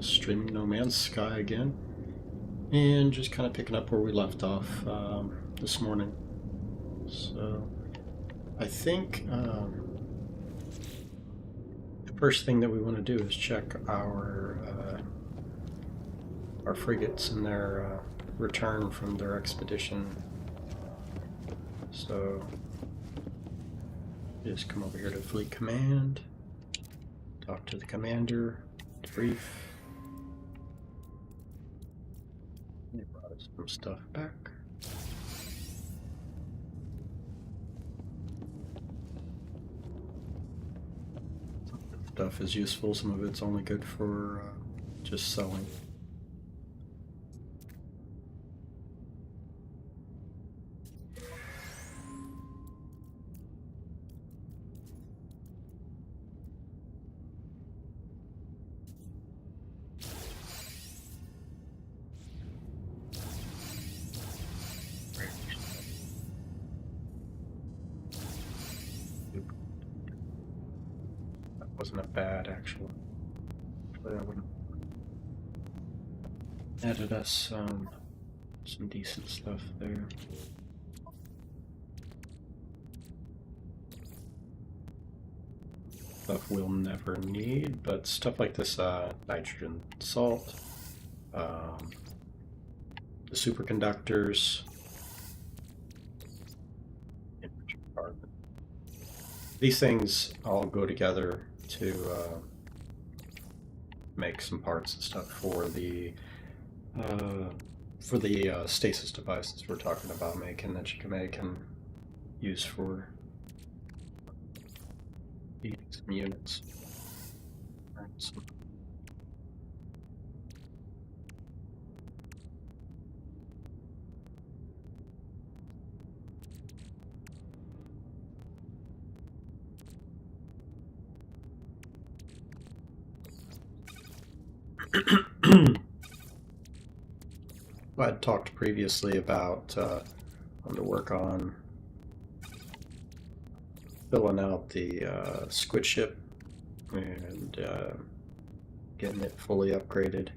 streaming No Man's Sky again, and just kind of picking up where we left off this morning. So I think the first thing that we want to do is check our frigates and their return from their expedition. So just come over here to Fleet Command, talk to the commander, debrief. They brought us some stuff back. Some of the stuff is useful, some of it's only good for just selling. Wasn't a bad actually. I wouldn't added us some decent stuff there. Stuff we'll never need, but stuff like this nitrogen salt, the superconductors, these things all go together to make some parts and stuff for the stasis devices we're talking about making, that you can make and use for eating some units. Right, so I had talked previously about wanting to work on filling out the squid ship and getting it fully upgraded,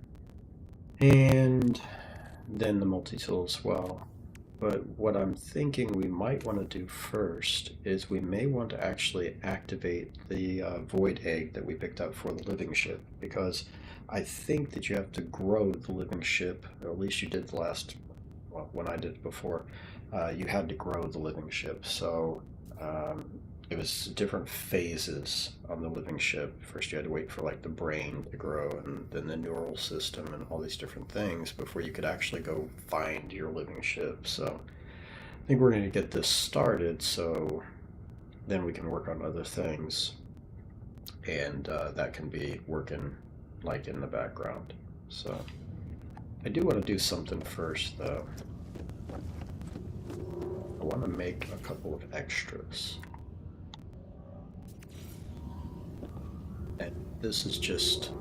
and then the multi-tool as well. But what I'm thinking we might want to do first is we may want to actually activate the void egg that we picked up for the living ship, because I think that you have to grow the living ship, or at least you did the last, well, when I did it before, you had to grow the living ship. So it was different phases on the living ship. First you had to wait for like the brain to grow, and then the neural system and all these different things before you could actually go find your living ship. So I think we're going to get this started, so then we can work on other things, and that can be working like in the background. So I do want to do something first though. I want to make a couple of extras. And this is just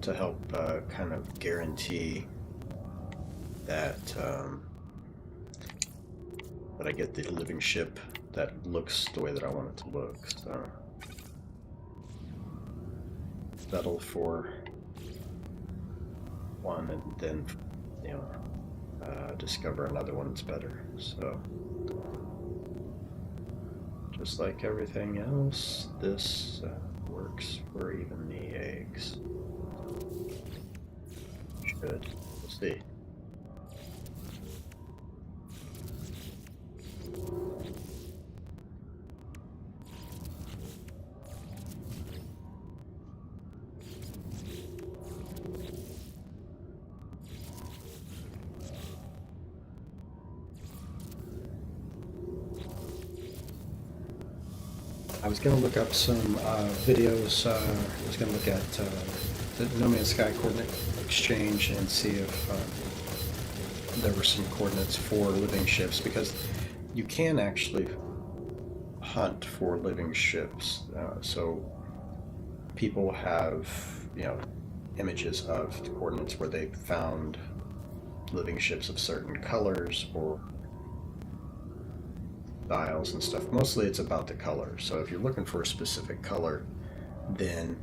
to help kind of guarantee that that I get the living ship that looks the way that I want it to look. So settle for one, and then, you know, discover another one that's better. So just like everything else, this works for even the eggs. Should. We'll see. I was going to look up some videos. I was going to look at the No Man's Sky coordinate exchange and see if there were some coordinates for living ships, because you can actually hunt for living ships. So people have, you know, images of the coordinates where they found living ships of certain colors or styles and stuff. Mostly it's about the color. So if you're looking for a specific color, then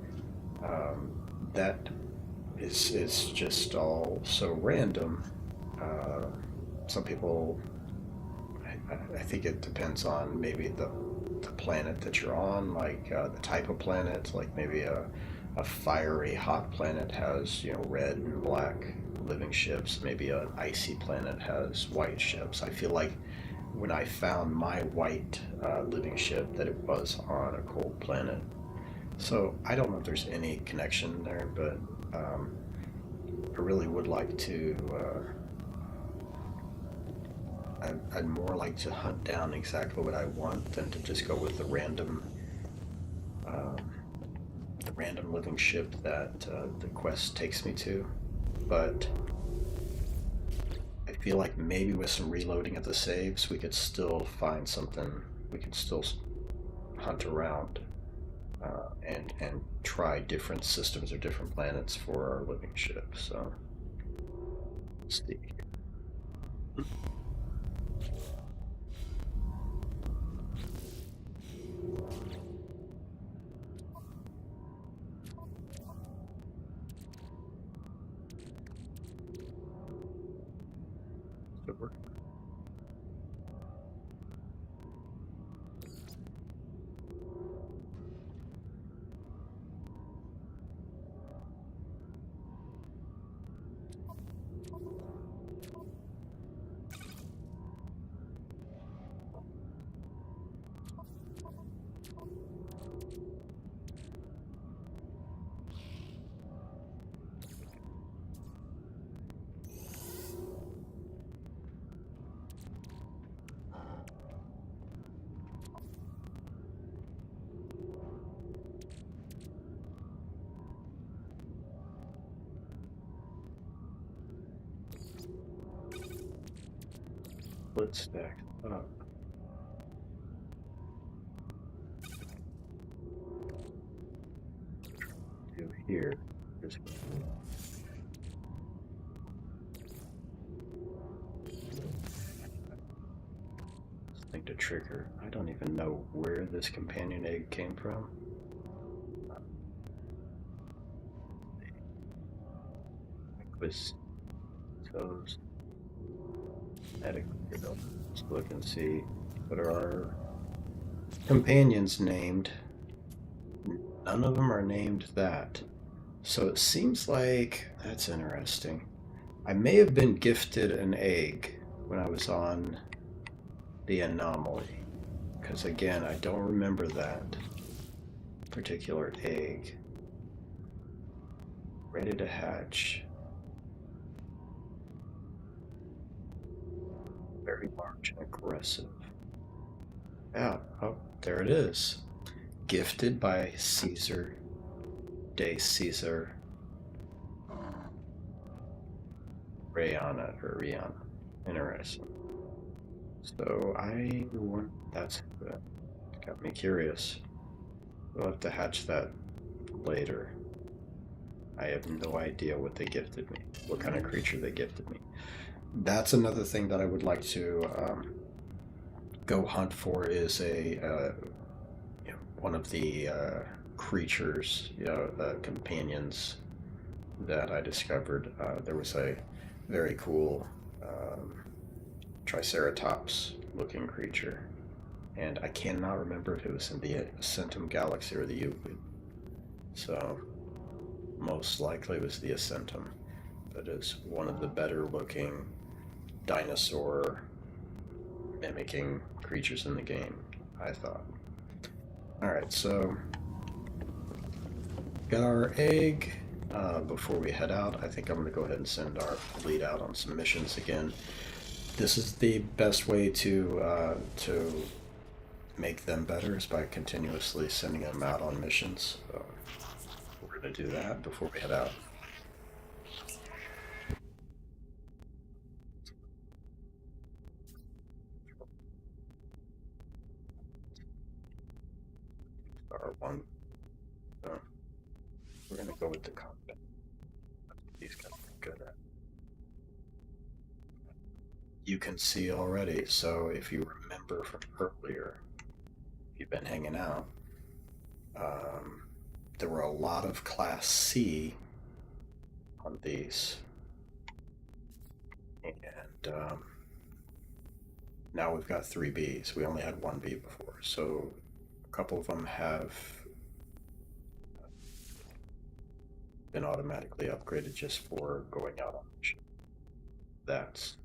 that is just all so random. Uh, some people, I think it depends on maybe the planet that you're on, like the type of planet. Like maybe a fiery hot planet has, you know, red and black living ships. Maybe an icy planet has white ships. I feel like when I found my white living ship that it was on a cold planet. So I don't know if there's any connection there, but I really would like to. I'd more like to hunt down exactly what I want than to just go with um, the random living ship that the quest takes me to. But I feel like maybe with some reloading of the saves, we could still find something. We could still hunt around and try different systems or different planets for our living ship. So let's see. So let's stack up. Do here. Here's this thing to trigger. I don't even know where this companion egg came from. It was toes. Let's look and see what are our companions named. None of them are named that. So it seems like that's interesting. I may have been gifted an egg when I was on the anomaly. Because again, I don't remember that particular egg. Ready to hatch. Very large and aggressive. Yeah, oh, there it is. Gifted by Caesar de Caesar Rayana or Rihanna. Interesting. So I want that's got me curious. We'll have to hatch that later. I have no idea what they gifted me, what kind of creature they gifted me. That's another thing that I would like to go hunt for is you know, one of the creatures, you know, companions that I discovered. There was a very cool Triceratops looking creature, and I cannot remember if it was in the Ascentum Galaxy or the Euclid. So most likely it was the Ascentum, but it's one of the better looking dinosaur mimicking creatures in the game, I thought. Alright, so got our egg. Before we head out, I think I'm going to go ahead and send our fleet out on some missions again. This is the best way to make them better is by continuously sending them out on missions. So we're going to do that before we head out. R1. So we're going to go with the combat. These guys are good at. You can see already. So if you remember from earlier, if you've been hanging out, um, there were a lot of Class C on these. And now we've got 3 Bs. We only had 1 B before. So a couple of them have been automatically upgraded just for going out on mission. That's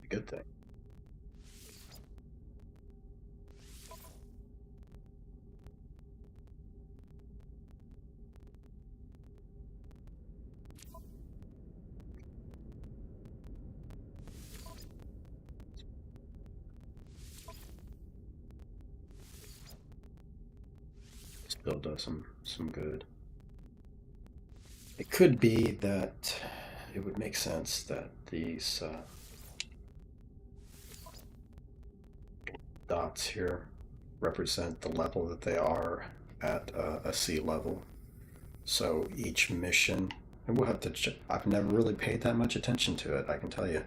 a good thing. Still does some good. It could be that it would make sense that these dots here represent the level that they are at a sea level. So each mission, and we'll have to I've never really paid that much attention to it, I can tell you.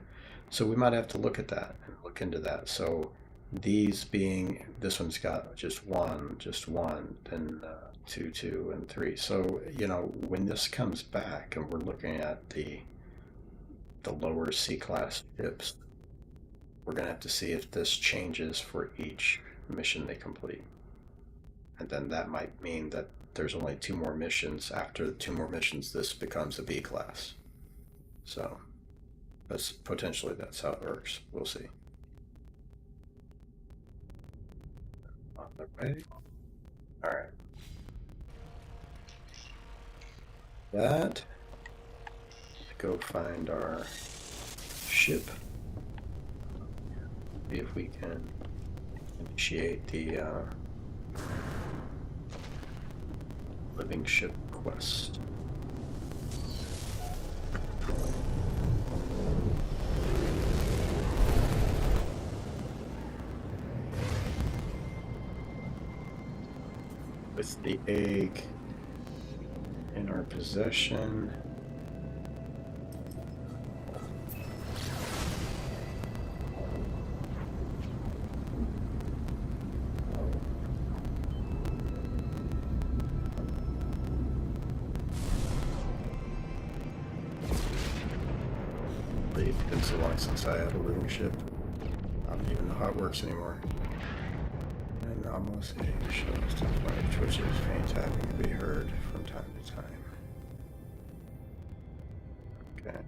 So we might have to look at that and look into that. So these being, this one's got just one, then 2, 2, and 3. So, you know, when this comes back and we're looking at the lower C-class ships, we're going to have to see if this changes for each mission they complete. And then that might mean that there's only 2 more missions. After the 2 more missions, this becomes a B class. So potentially that's how it works. We'll see. On the way. All right. That. Let's go find our ship. See if we can initiate the living ship quest. With the egg in our possession. It's been so long since I had a living ship. I don't even know how it works anymore. And almost a shows to play, which is faint tapping to be heard from time to time. Okay.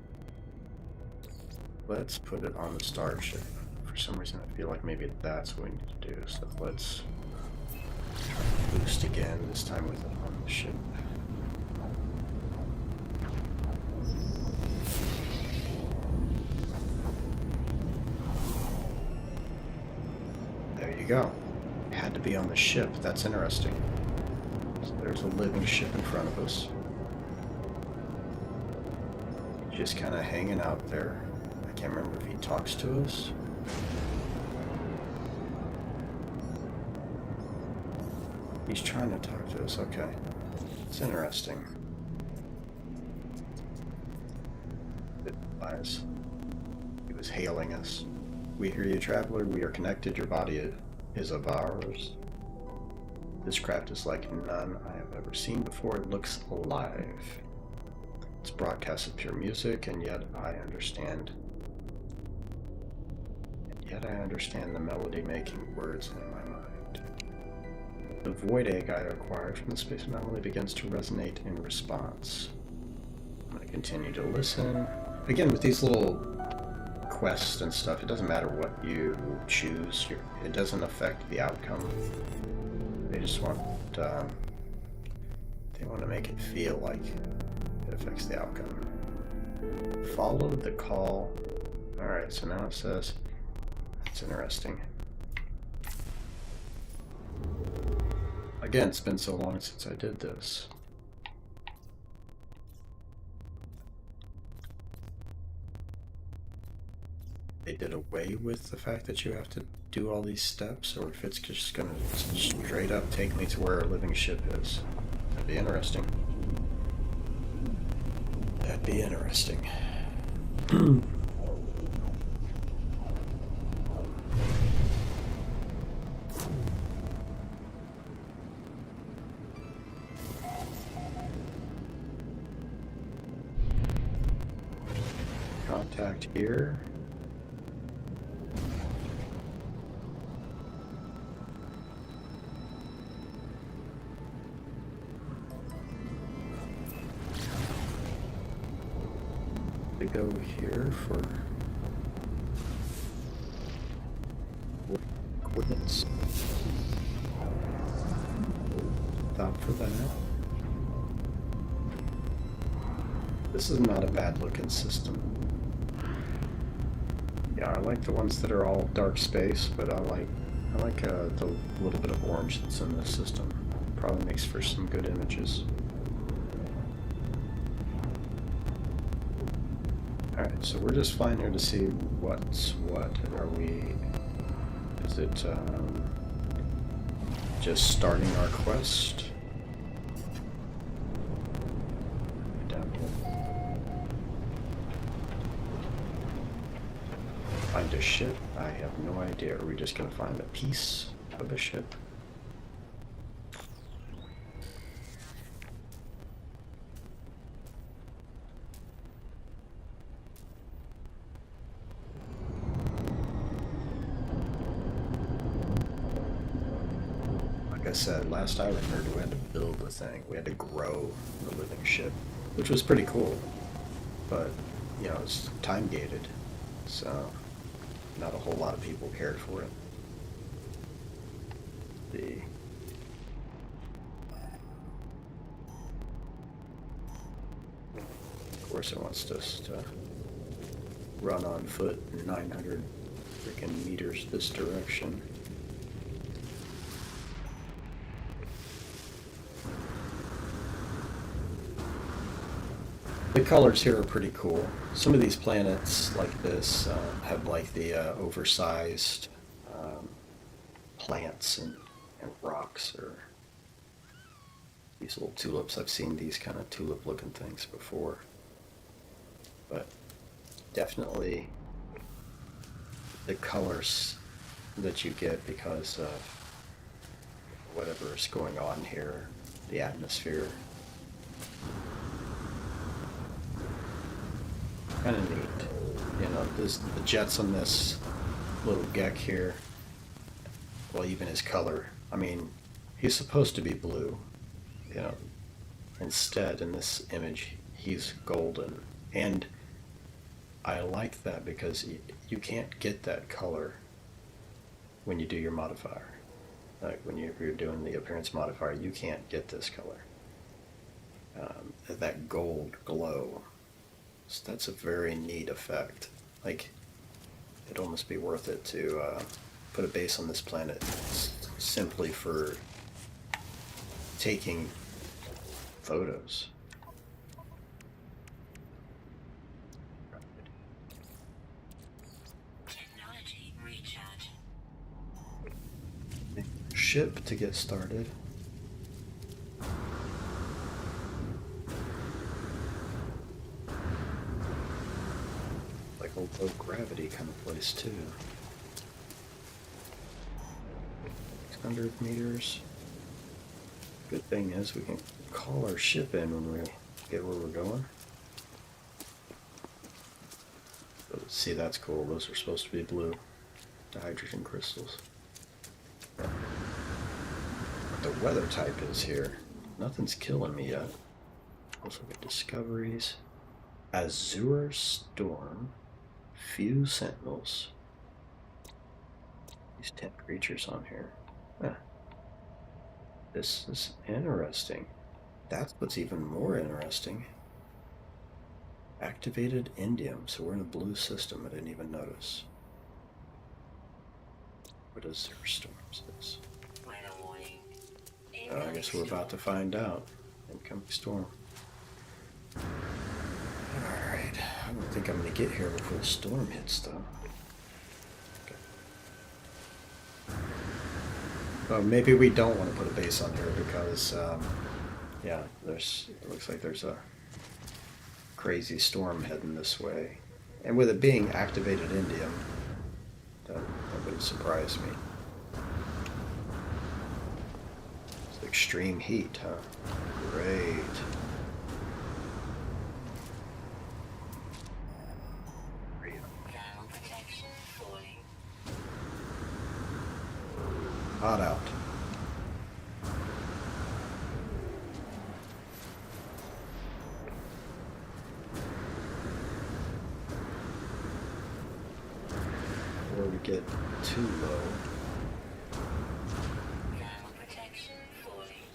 Let's put it on the starship. For some reason I feel like maybe that's what we need to do. So let's try to boost again, this time with it on the ship. There you go. Had to be on the ship. That's interesting. So there's a living ship in front of us. Just kind of hanging out there. I can't remember if he talks to us. He's trying to talk to us. Okay. It's interesting. Lies. He was hailing us. We hear you, traveler. We are connected. Your body is of ours. This craft is like none I have ever seen before. It looks alive. It's broadcast of pure music, and yet I understand. The melody-making words in my mind. The void egg I acquired from the space anomaly begins to resonate in response. I'm going to continue to listen. Again, with these little quests and stuff, it doesn't matter what you choose. It doesn't affect the outcome. They just want to make it feel like it affects the outcome. Follow the call. Alright, so now it says, that's interesting. Again, it's been so long since I did this. They did away with the fact that you have to do all these steps, or if it's just gonna straight up take me to where a living ship is. That'd be interesting. That'd be interesting. contact here. To go here for coordinates. Stop for that. This is not a bad looking system. Yeah, I like the ones that are all dark space, but I like the little bit of orange that's in this system. Probably makes for some good images. Alright, so we're just flying here to see what's what. Are we... Is it just starting our quest? Down here. Find a ship? I have no idea. Are we just going to find a piece of a ship? Like I said, last I remembered, we had to build the thing. We had to grow the living ship, which was pretty cool. But, you know, it's time gated, so not a whole lot of people cared for it. Of course, it wants us to run on foot 900 freaking meters this direction. The colors here are pretty cool. Some of these planets like this have like the oversized plants and rocks, or these little tulips. I've seen these kind of tulip looking things before. But definitely the colors that you get because of whatever is going on here, the atmosphere. Kind of neat. You know, the jets on this little Gek here, well, even his color. I mean, he's supposed to be blue. You know, instead in this image, he's golden. And I like that because you can't get that color when you do your modifier. Like when you're doing the appearance modifier, you can't get this color. That gold glow. So that's a very neat effect. Like, it'd almost be worth it to put a base on this planet simply for taking photos. Technology recharge. Ship to get started. Like a low gravity kind of place too. 600 meters. Good thing is we can call our ship in when we get where we're going. So, see, that's cool. Those are supposed to be blue. The hydrogen crystals. What the weather type is here. Nothing's killing me yet. Let's look at discoveries. Azure Storm. Few sentinels. These 10 creatures on here. Huh. This is interesting. That's what's even more interesting. Activated indium, so we're in a blue system. I didn't even notice. What is Azure Storms is? Oh, I guess we're about to find out. Incoming storm. Alright, I don't think I'm going to get here before the storm hits, though. Okay. Well, maybe we don't want to put a base on here because, yeah, it looks like there's a crazy storm heading this way. And with it being activated indium, that wouldn't surprise me. It's extreme heat, huh? Great. hot out. Before we get too low. Thermal protection falling.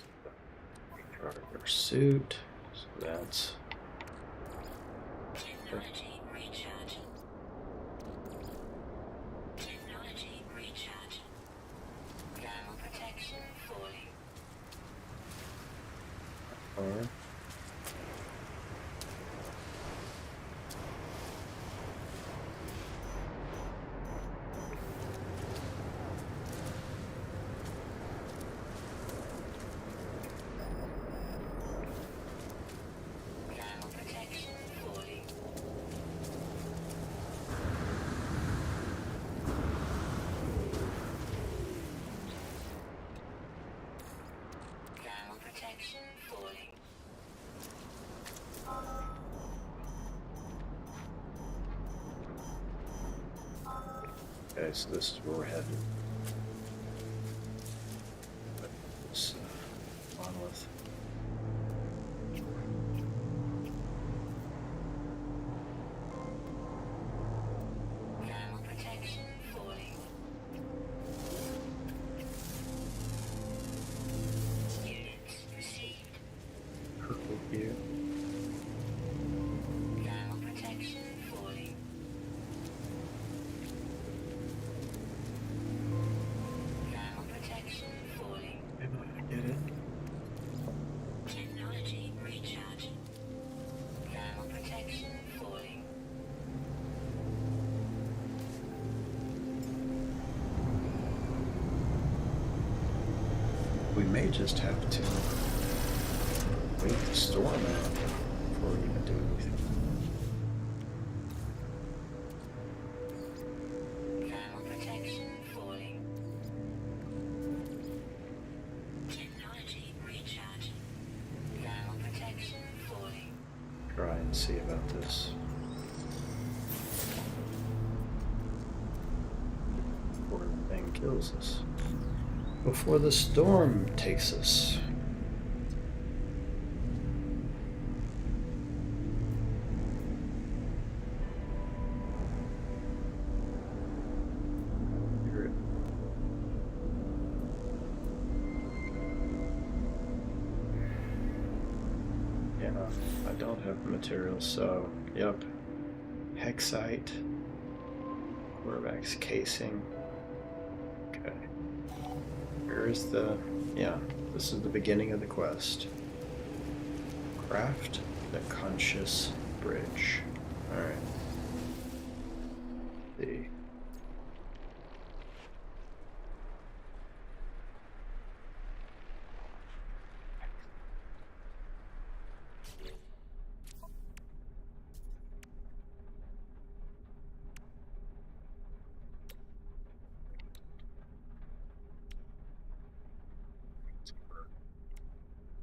Recharge our suit. So that's Technology recharge. Technology recharge. Thermal protection falling. far. Thermal protection falling. Thermal protection falling. Okay, so this is where we're headed. This monolith. Thermal protection falling. Units received. Purple here. Thermal protection falling. Thermal protection falling. Maybe I get it. Technology recharge. Thermal protection falling. We may just have to wait the storm out before we even do anything. Thermal protection falling. Technology recharge. Thermal protection falling. Try and see about this. Before the thing kills us. Before the storm takes us. Hear it. Yeah, I don't have the materials, so yep. Hexite. Quarterback's casing. Okay. Where is the... yeah, this is the beginning of the quest. Craft the conscious bridge. Alright. See.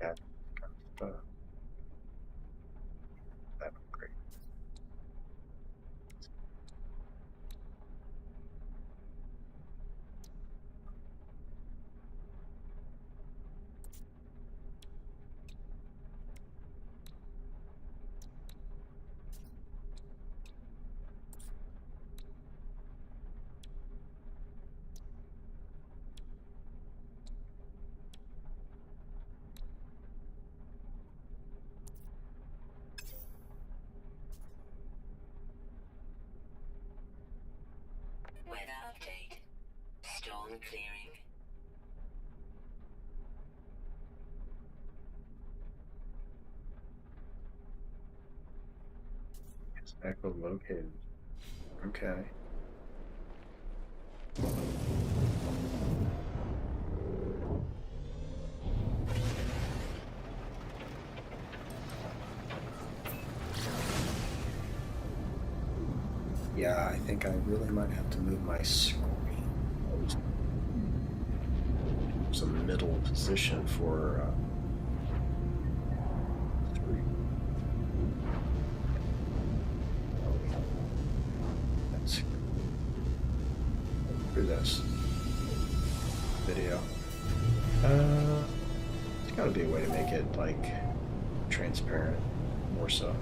Yeah, kind of, that upgrade. Weather update. Storm clearing. It's echolocated. Okay. Yeah, I think I really might have to move my screen. Some middle position for 3. That's through this. But video. There's gotta be a way to make it, like, transparent, more so.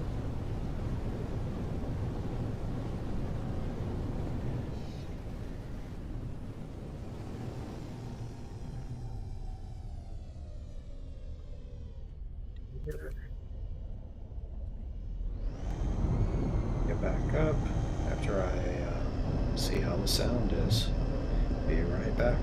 Get back up after I see how the sound is. Be right back.